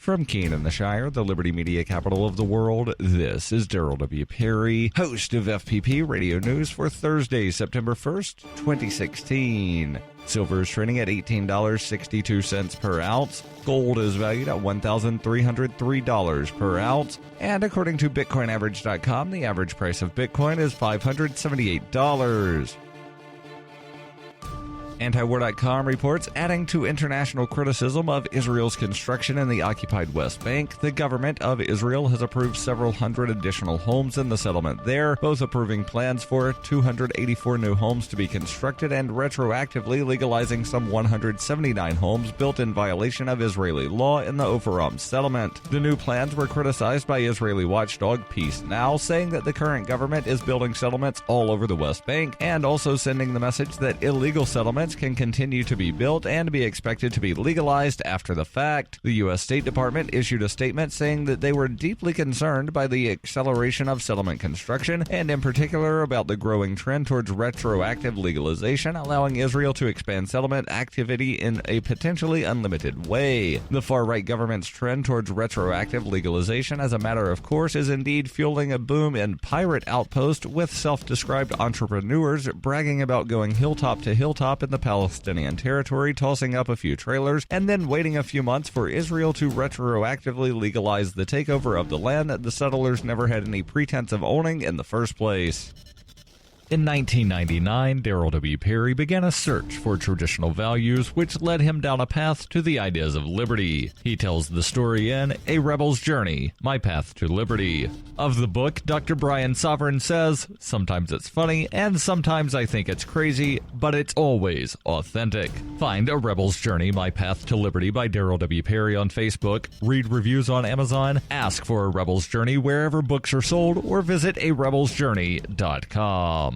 From Keene in the Shire, the Liberty Media capital of the world, this is Daryl W. Perry, host of FPP Radio News for Thursday, September 1st, 2016. Silver is trading at $18.62 per ounce. Gold is valued at $1,303 per ounce. And according to BitcoinAverage.com, the average price of Bitcoin is $578. Antiwar.com reports, adding to international criticism of Israel's construction in the occupied West Bank, the government of Israel has approved several hundred additional homes in the settlement there, both approving plans for 284 new homes to be constructed and retroactively legalizing some 179 homes built in violation of Israeli law in the Ofaram settlement. The new plans were criticized by Israeli watchdog Peace Now, saying that the current government is building settlements all over the West Bank and also sending the message that illegal settlements can continue to be built and be expected to be legalized after the fact. The U.S. State Department issued a statement saying that they were deeply concerned by the acceleration of settlement construction and in particular about the growing trend towards retroactive legalization, allowing Israel to expand settlement activity in a potentially unlimited way. The far-right government's trend towards retroactive legalization, as a matter of course, is indeed fueling a boom in pirate outposts, with self-described entrepreneurs bragging about going hilltop to hilltop in the Palestinian territory, tossing up a few trailers, and then waiting a few months for Israel to retroactively legalize the takeover of the land that the settlers never had any pretense of owning in the first place. In 1999, Daryl W. Perry began a search for traditional values, which led him down a path to the ideas of liberty. He tells the story in A Rebel's Journey, My Path to Liberty. Of the book, Dr. Brian Sovereign says, sometimes it's funny, and sometimes I think it's crazy, but it's always authentic. Find A Rebel's Journey, My Path to Liberty by Daryl W. Perry on Facebook, read reviews on Amazon, ask for A Rebel's Journey wherever books are sold, or visit arebelsjourney.com.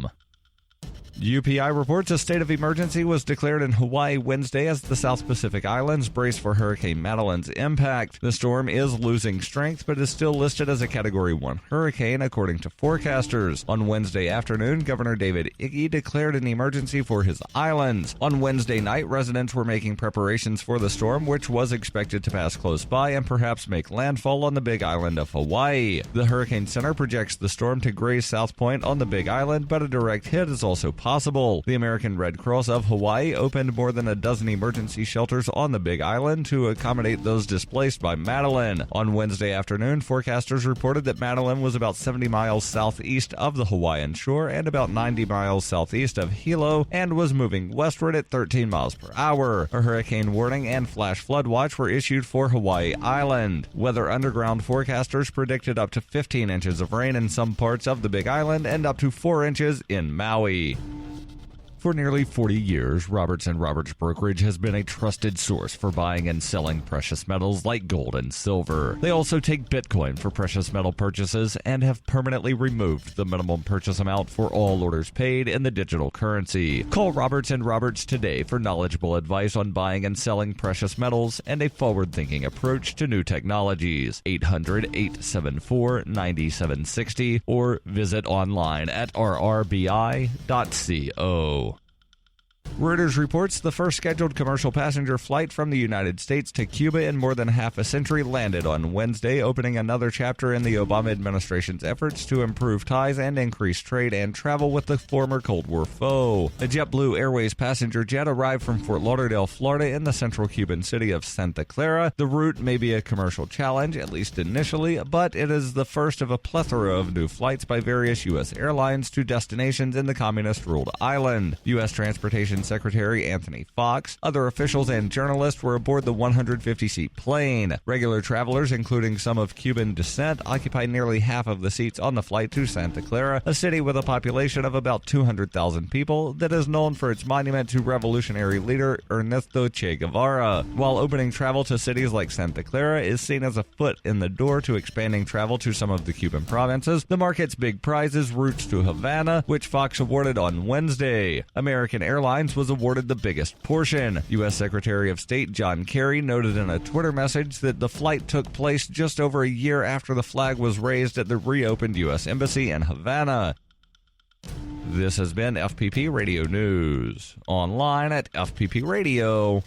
UPI reports a state of emergency was declared in Hawaii Wednesday as the South Pacific Islands brace for Hurricane Madeline's impact. The storm is losing strength, but is still listed as a Category 1 hurricane, according to forecasters. On Wednesday afternoon, Governor David Ige declared an emergency for his islands. On Wednesday night, residents were making preparations for the storm, which was expected to pass close by and perhaps make landfall on the Big Island of Hawaii. The Hurricane Center projects the storm to graze South Point on the Big Island, but a direct hit is also possible. The American Red Cross of Hawaii opened more than a dozen emergency shelters on the Big Island to accommodate those displaced by Madeline. On Wednesday afternoon, forecasters reported that Madeline was about 70 miles southeast of the Hawaiian shore and about 90 miles southeast of Hilo and was moving westward at 13 miles per hour. A hurricane warning and flash flood watch were issued for Hawaii Island. Weather Underground forecasters predicted up to 15 inches of rain in some parts of the Big Island and up to 4 inches in Maui. For nearly 40 years, Roberts & Roberts Brokerage has been a trusted source for buying and selling precious metals like gold and silver. They also take Bitcoin for precious metal purchases and have permanently removed the minimum purchase amount for all orders paid in the digital currency. Call Roberts & Roberts today for knowledgeable advice on buying and selling precious metals and a forward-thinking approach to new technologies. 800-874-9760 or visit online at rrbi.co. Reuters reports the first scheduled commercial passenger flight from the United States to Cuba in more than half a century landed on Wednesday, opening another chapter in the Obama administration's efforts to improve ties and increase trade and travel with the former Cold War foe. A JetBlue Airways passenger jet arrived from Fort Lauderdale, Florida in the central Cuban city of Santa Clara. The route may be a commercial challenge, at least initially, but it is the first of a plethora of new flights by various U.S. airlines to destinations in the communist-ruled island. U.S. Transportation Secretary Anthony Fox, other officials, and journalists were aboard the 150-seat plane. Regular travelers, including some of Cuban descent, occupy nearly half of the seats on the flight to Santa Clara, a city with a population of about 200,000 people that is known for its monument to revolutionary leader Ernesto Che Guevara. While opening travel to cities like Santa Clara is seen as a foot in the door to expanding travel to some of the Cuban provinces, the market's big prize is routes to Havana, which Fox awarded on Wednesday. American Airlines was awarded the biggest portion. U.S. Secretary of State John Kerry noted in a Twitter message that the flight took place just over a year after the flag was raised at the reopened U.S. Embassy in Havana. This has been FPP Radio News, online at fppradio.com.